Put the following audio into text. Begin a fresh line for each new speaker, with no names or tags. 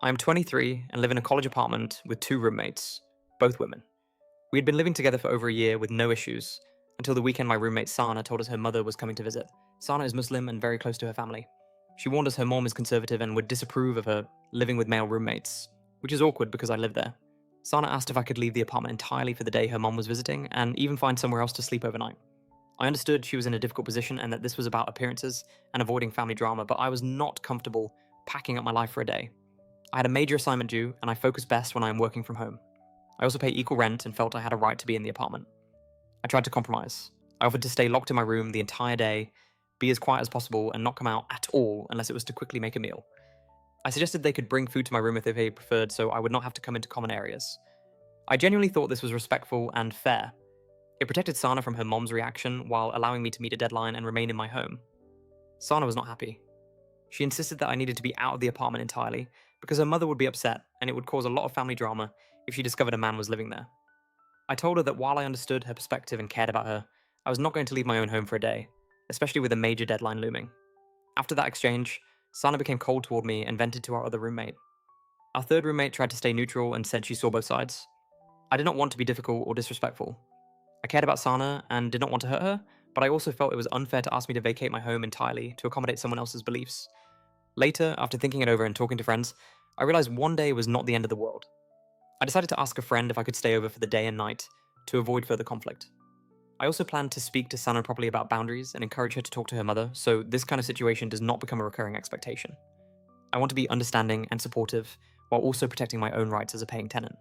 I'm 23 and live in a college apartment with two roommates, both women. We had been living together for over a year with no issues, until the weekend my roommate Sana told us her mother was coming to visit. Sana is Muslim and very close to her family. She warned us her mom is conservative and would disapprove of her living with male roommates, which is awkward because I live there. Sana asked if I could leave the apartment entirely for the day her mom was visiting and even find somewhere else to sleep overnight. I understood she was in a difficult position and that this was about appearances and avoiding family drama, but I was not comfortable packing up my life for a day. I had a major assignment due, and I focus best when I am working from home. I also pay equal rent and felt I had a right to be in the apartment. I tried to compromise. I offered to stay locked in my room the entire day, be as quiet as possible, and not come out at all unless it was to quickly make a meal. I suggested they could bring food to my room if they preferred, so I would not have to come into common areas. I genuinely thought this was respectful and fair. It protected Sana from her mom's reaction while allowing me to meet a deadline and remain in my home. Sana was not happy. She insisted that I needed to be out of the apartment entirely because her mother would be upset and it would cause a lot of family drama if she discovered a man was living there. I told her that while I understood her perspective and cared about her, I was not going to leave my own home for a day, especially with a major deadline looming. After that exchange, Sana became cold toward me and vented to our other roommate. Our third roommate tried to stay neutral and said she saw both sides. I did not want to be difficult or disrespectful. I cared about Sana and did not want to hurt her, but I also felt it was unfair to ask me to vacate my home entirely to accommodate someone else's beliefs. Later, after thinking it over and talking to friends, I realized one day was not the end of the world. I decided to ask a friend if I could stay over for the day and night to avoid further conflict. I also planned to speak to Sana properly about boundaries and encourage her to talk to her mother, so this kind of situation does not become a recurring expectation. I want to be understanding and supportive while also protecting my own rights as a paying tenant.